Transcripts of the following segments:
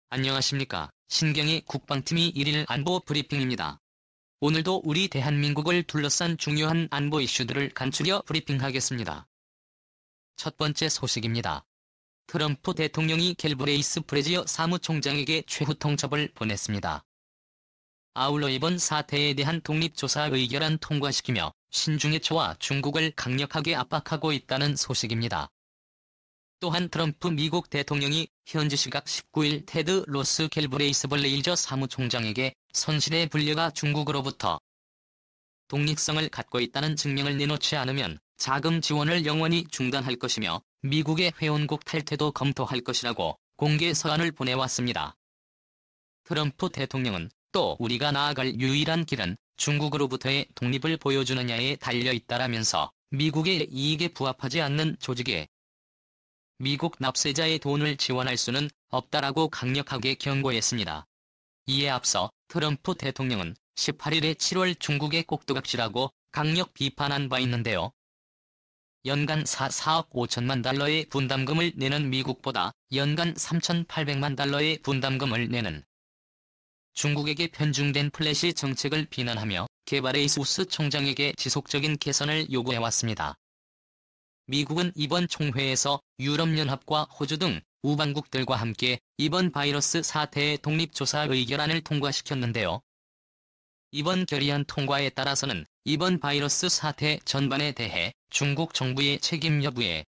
안녕하십니까. 신경의 국방팀이 1일 안보 브리핑입니다. 오늘도 우리 대한민국을 둘러싼 중요한 안보 이슈들을 간추려 브리핑하겠습니다. 첫 번째 소식입니다. 트럼프 대통령이 갤브레이스 프레지어 사무총장에게 최후 통첩을 보냈습니다. 아울러 이번 사태에 대한 독립조사 의결안 통과시키며 신중해초와 중국을 강력하게 압박하고 있다는 소식입니다. 또한 트럼프 미국 대통령이 현지 시각 19일 테드 로스 갤브레이스 블레이저 사무총장에게 선실의 분려가 중국으로부터 독립성을 갖고 있다는 증명을 내놓지 않으면 자금 지원을 영원히 중단할 것이며 미국의 회원국 탈퇴도 검토할 것이라고 공개 서한을 보내왔습니다. 트럼프 대통령은 또 우리가 나아갈 유일한 길은 중국으로부터의 독립을 보여주느냐에 달려있다라면서 미국의 이익에 부합하지 않는 조직에 미국 납세자의 돈을 지원할 수는 없다라고 강력하게 경고했습니다. 이에 앞서 트럼프 대통령은 18일에 7월 중국의 꼭두각시라고 강력 비판한 바 있는데요. 연간 4억 5천만 달러의 분담금을 내는 미국보다 연간 3,800만 달러의 분담금을 내는 중국에게 편중된 플래시 정책을 비난하며 게바레이수스 총장에게 지속적인 개선을 요구해왔습니다. 미국은 이번 총회에서 유럽연합과 호주 등 우방국들과 함께 이번 바이러스 사태의 독립조사 의결안을 통과시켰는데요. 이번 결의안 통과에 따라서는 이번 바이러스 사태 전반에 대해 중국 정부의 책임 여부에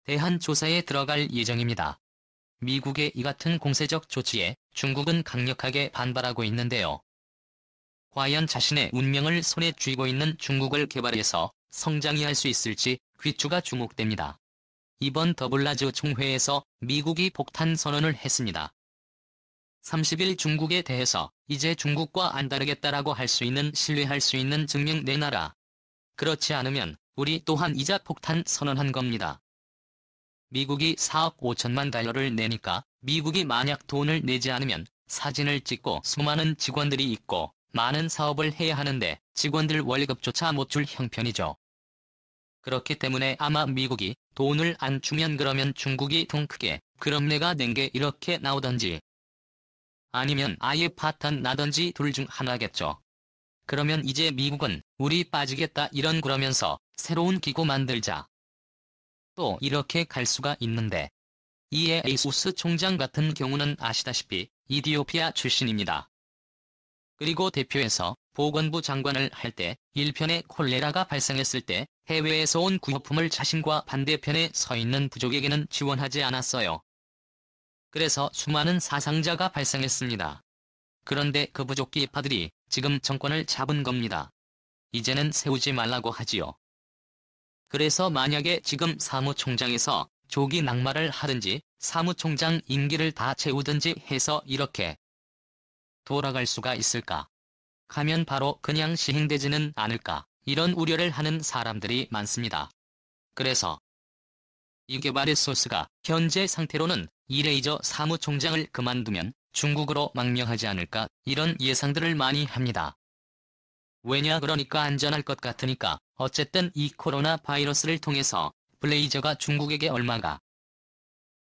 대한 조사에 들어갈 예정입니다. 미국의 이 같은 공세적 조치에 중국은 강력하게 반발하고 있는데요. 과연 자신의 운명을 손에 쥐고 있는 중국을 개발해서 성장히 할 수 있을지 귀추가 주목됩니다. 이번 더블라즈 총회에서 미국이 폭탄 선언을 했습니다. 30일 중국에 대해서 이제 중국과 안 다르겠다라고 할 수 있는 신뢰할 수 있는 증명 내놔라. 그렇지 않으면 우리 또한 이자 폭탄 선언한 겁니다. 미국이 4억 5천만 달러를 내니까 미국이 만약 돈을 내지 않으면 사진을 찍고 수많은 직원들이 있고 많은 사업을 해야 하는데 직원들 월급조차 못 줄 형편이죠. 그렇기 때문에 아마 미국이 돈을 안 주면 그러면 중국이 통 크게 그럼 내가 낸 게 이렇게 나오던지 아니면 아예 파탄 나던지 둘 중 하나겠죠. 그러면 이제 미국은 우리 빠지겠다 이런 그러면서 새로운 기구 만들자. 또 이렇게 갈 수가 있는데 이에 에이수스 총장 같은 경우는 아시다시피 이디오피아 출신입니다. 그리고 대표에서 보건부 장관을 할 때 1편에 콜레라가 발생했을 때 해외에서 온 구호품을 자신과 반대편에 서 있는 부족에게는 지원하지 않았어요. 그래서 수많은 사상자가 발생했습니다. 그런데 그 부족 기파들이 지금 정권을 잡은 겁니다. 이제는 세우지 말라고 하지요. 그래서 만약에 지금 사무총장에서 조기 낙마를 하든지 사무총장 임기를 다 채우든지 해서 이렇게 돌아갈 수가 있을까? 가면 바로 그냥 시행되지는 않을까? 이런 우려를 하는 사람들이 많습니다. 그래서 이게바레소스가 현재 상태로는 이레이저 사무총장을 그만두면 중국으로 망명하지 않을까 이런 예상들을 많이 합니다. 왜냐 그러니까 안전할 것 같으니까 어쨌든 이 코로나 바이러스를 통해서 블레이저가 중국에게 얼마가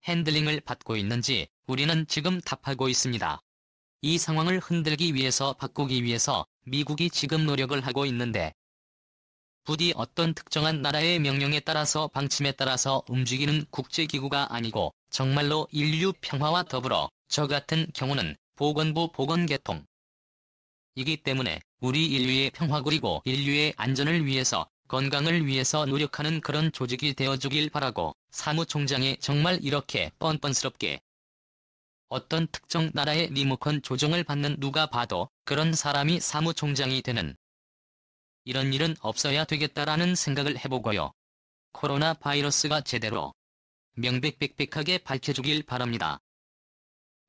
핸들링을 받고 있는지 우리는 지금 답하고 있습니다. 이 상황을 흔들기 위해서 바꾸기 위해서 미국이 지금 노력을 하고 있는데 부디 어떤 특정한 나라의 명령에 따라서 방침에 따라서 움직이는 국제기구가 아니고 정말로 인류 평화와 더불어 저 같은 경우는 보건부 보건개통 이기 때문에 우리 인류의 평화 그리고 인류의 안전을 위해서 건강을 위해서 노력하는 그런 조직이 되어주길 바라고 사무총장이 정말 이렇게 뻔뻔스럽게 어떤 특정 나라의 리모컨 조정을 받는 누가 봐도 그런 사람이 사무총장이 되는 이런 일은 없어야 되겠다라는 생각을 해보고요. 코로나 바이러스가 제대로 명백백백하게 밝혀주길 바랍니다.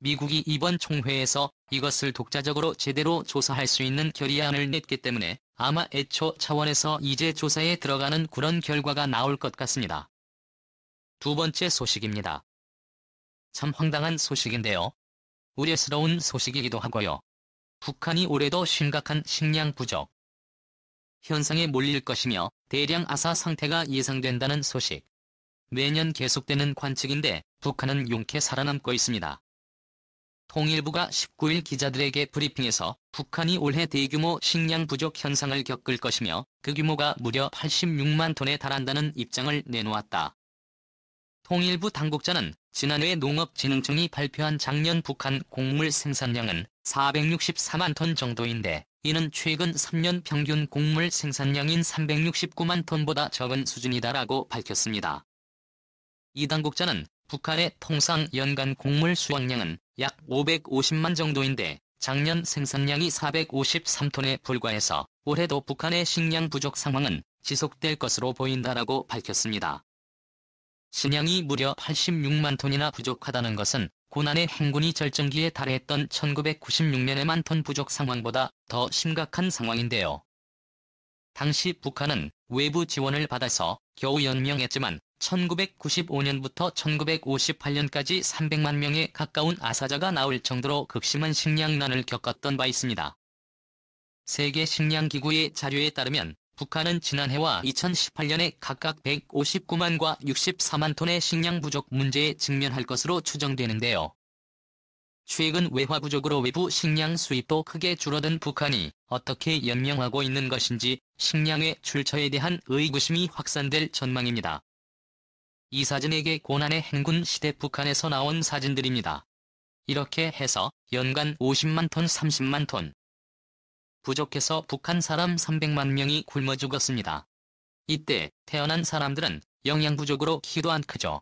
미국이 이번 총회에서 이것을 독자적으로 제대로 조사할 수 있는 결의안을 냈기 때문에 아마 애초 차원에서 이제 조사에 들어가는 그런 결과가 나올 것 같습니다. 두 번째 소식입니다. 참 황당한 소식인데요. 우려스러운 소식이기도 하고요. 북한이 올해도 심각한 식량 부족 현상에 몰릴 것이며 대량 아사 상태가 예상된다는 소식. 매년 계속되는 관측인데 북한은 용케 살아남고 있습니다. 통일부가 19일 기자들에게 브리핑에서 북한이 올해 대규모 식량 부족 현상을 겪을 것이며 그 규모가 무려 86만 톤에 달한다는 입장을 내놓았다. 통일부 당국자는 지난해 농업진흥청이 발표한 작년 북한 곡물 생산량은 464만 톤 정도인데 이는 최근 3년 평균 곡물 생산량인 369만 톤보다 적은 수준이다라고 밝혔습니다. 이 당국자는 북한의 통상 연간 곡물 수확량은 약 550만 정도인데 작년 생산량이 453톤에 불과해서 올해도 북한의 식량 부족 상황은 지속될 것으로 보인다라고 밝혔습니다. 식량이 무려 86만 톤이나 부족하다는 것은 고난의 행군이 절정기에 달했던 1996년의 만 톤 부족 상황보다 더 심각한 상황인데요. 당시 북한은 외부 지원을 받아서 겨우 연명했지만 1995년부터 1958년까지 300만 명에 가까운 아사자가 나올 정도로 극심한 식량난을 겪었던 바 있습니다. 세계식량기구의 자료에 따르면 북한은 지난해와 2018년에 각각 159만과 64만 톤의 식량 부족 문제에 직면할 것으로 추정되는데요. 최근 외화 부족으로 외부 식량 수입도 크게 줄어든 북한이 어떻게 연명하고 있는 것인지 식량의 출처에 대한 의구심이 확산될 전망입니다. 이 사진에게 고난의 행군 시대 북한에서 나온 사진들입니다. 이렇게 해서 연간 50만 톤 30만 톤 부족해서 북한 사람 300만 명이 굶어 죽었습니다. 이때 태어난 사람들은 영양 부족으로 키도 안 크죠.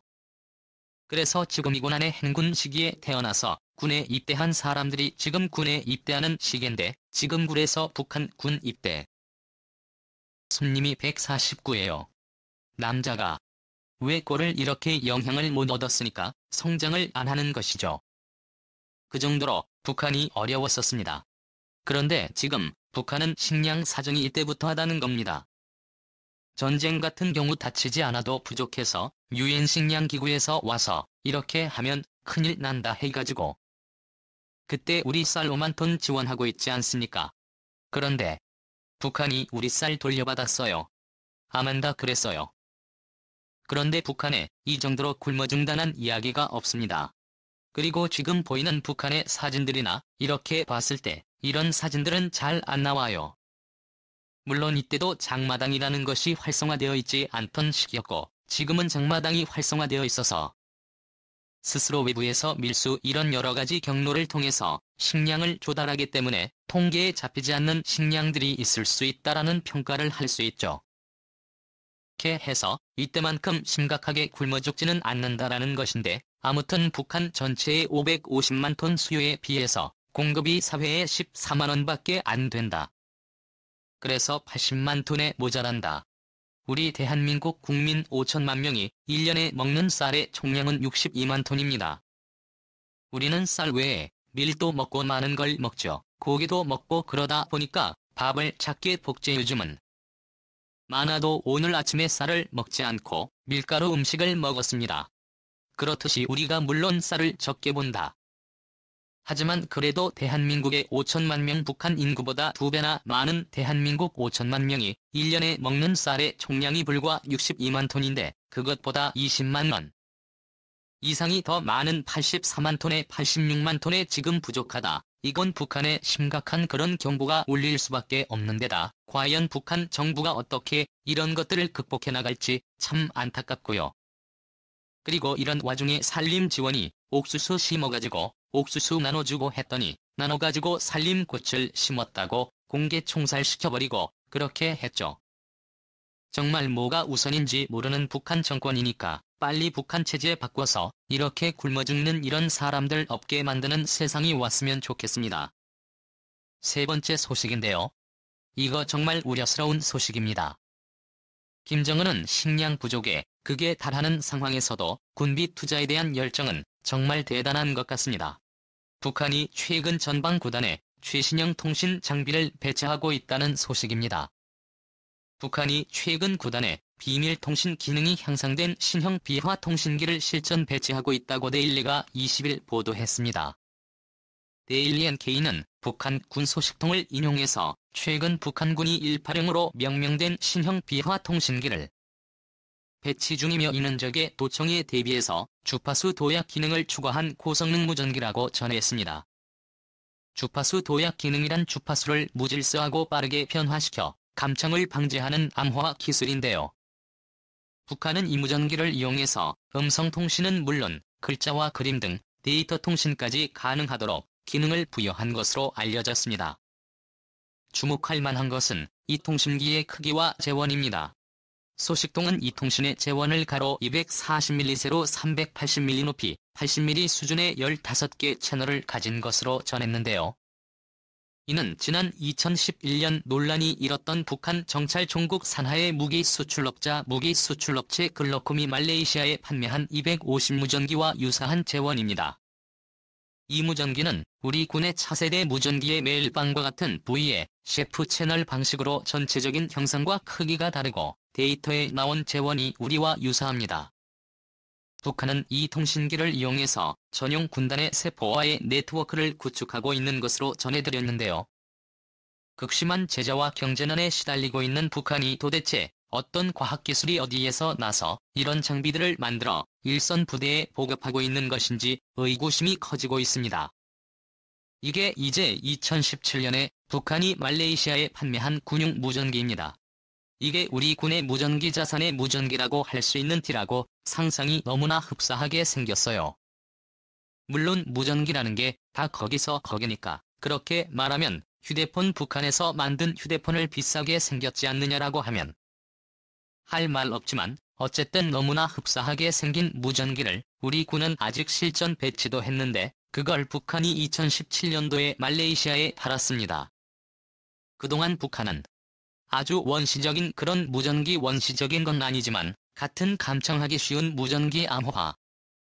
그래서 지금 이 고난의 행군 시기에 태어나서 군에 입대한 사람들이 지금 군에 입대하는 시기인데 지금 굴에서 북한 군 입대. 손님이 149예요. 남자가. 왜 꼴을 이렇게 영향을 못 얻었으니까 성장을 안 하는 것이죠. 그 정도로 북한이 어려웠었습니다. 그런데 지금 북한은 식량 사정이 이때부터 하다는 겁니다. 전쟁 같은 경우 다치지 않아도 부족해서 유엔 식량기구에서 와서 이렇게 하면 큰일 난다 해가지고 그때 우리 쌀 5만 톤 지원하고 있지 않습니까? 그런데 북한이 우리 쌀 돌려받았어요. 아만다 그랬어요. 그런데 북한에 이 정도로 굶어 죽는다는 이야기가 없습니다. 그리고 지금 보이는 북한의 사진들이나 이렇게 봤을 때 이런 사진들은 잘 안 나와요. 물론 이때도 장마당이라는 것이 활성화되어 있지 않던 시기였고 지금은 장마당이 활성화되어 있어서 스스로 외부에서 밀수 이런 여러가지 경로를 통해서 식량을 조달하기 때문에 통계에 잡히지 않는 식량들이 있을 수 있다라는 평가를 할 수 있죠. 이렇게 해서 이때만큼 심각하게 굶어 죽지는 않는다라는 것인데 아무튼 북한 전체의 550만 톤 수요에 비해서 공급이 사회에 14만 원밖에 안 된다. 그래서 80만 톤에 모자란다. 우리 대한민국 국민 5천만 명이 1년에 먹는 쌀의 총량은 62만 톤입니다. 우리는 쌀 외에 밀도 먹고 많은 걸 먹죠. 고기도 먹고 그러다 보니까 밥을 작게 복제 요즘은. 많아도 오늘 아침에 쌀을 먹지 않고 밀가루 음식을 먹었습니다. 그렇듯이 우리가 물론 쌀을 적게 본다. 하지만 그래도 대한민국의 5천만 명 북한 인구보다 2배나 많은 대한민국 5천만 명이 1년에 먹는 쌀의 총량이 불과 62만 톤인데 그것보다 20만 원 이상이 더 많은 84만 톤에 86만 톤에 지금 부족하다. 이건 북한에 심각한 그런 경보가 울릴 수밖에 없는 데다 과연 북한 정부가 어떻게 이런 것들을 극복해 나갈지 참 안타깝고요. 그리고 이런 와중에 산림 지원이 옥수수 심어가지고 옥수수 나눠주고 했더니 나눠가지고 산림꽃을 심었다고 공개 총살시켜버리고 그렇게 했죠. 정말 뭐가 우선인지 모르는 북한 정권이니까 빨리 북한 체제 바꿔서 이렇게 굶어 죽는 이런 사람들 없게 만드는 세상이 왔으면 좋겠습니다. 세 번째 소식인데요. 이거 정말 우려스러운 소식입니다. 김정은은 식량 부족에 극에 달하는 상황에서도 군비 투자에 대한 열정은 정말 대단한 것 같습니다. 북한이 최근 전방 구단에 최신형 통신 장비를 배치하고 있다는 소식입니다. 북한이 최근 구단에 비밀 통신 기능이 향상된 신형 비화 통신기를 실전 배치하고 있다고 데일리가 20일 보도했습니다. 데일리 NK는 북한 군 소식통을 인용해서 최근 북한군이 180으로 명명된 신형 비화 통신기를 배치 중이며 이는 적의 도청에 대비해서 주파수 도약 기능을 추가한 고성능 무전기라고 전했습니다. 주파수 도약 기능이란 주파수를 무질서하고 빠르게 변화시켜 감청을 방지하는 암호화 기술인데요. 북한은 이 무전기를 이용해서 음성통신은 물론 글자와 그림 등 데이터 통신까지 가능하도록 기능을 부여한 것으로 알려졌습니다. 주목할 만한 것은 이 통신기의 크기와 재원입니다. 소식통은 이 통신의 재원을 가로 240mm 세로 380mm 높이 80mm 수준의 15개 채널을 가진 것으로 전했는데요. 이는 지난 2011년 논란이 일었던 북한 정찰 종국 산하의 무기 수출업자 무기 수출업체 글로콤이 말레이시아에 판매한 250 무전기와 유사한 재원입니다. 이 무전기는 우리 군의 차세대 무전기의 메일방과 같은 부위의 셰프 채널 방식으로 전체적인 형상과 크기가 다르고 데이터에 나온 재원이 우리와 유사합니다. 북한은 이 통신기를 이용해서 전용 군단의 세포와의 네트워크를 구축하고 있는 것으로 전해드렸는데요. 극심한 제재와 경제난에 시달리고 있는 북한이 도대체 어떤 과학기술이 어디에서 나서 이런 장비들을 만들어 일선 부대에 보급하고 있는 것인지 의구심이 커지고 있습니다. 이게 이제 2017년에 북한이 말레이시아에 판매한 군용 무전기입니다. 이게 우리 군의 무전기 자산의 무전기라고 할 수 있는 티라고 상상이 너무나 흡사하게 생겼어요. 물론 무전기라는 게 다 거기서 거기니까 그렇게 말하면 휴대폰 북한에서 만든 휴대폰을 비싸게 생겼지 않느냐라고 하면 할 말 없지만 어쨌든 너무나 흡사하게 생긴 무전기를 우리 군은 아직 실전 배치도 했는데 그걸 북한이 2017년도에 말레이시아에 팔았습니다. 그동안 북한은 아주 원시적인 그런 무전기 원시적인 건 아니지만 같은 감청하기 쉬운 무전기 암호화,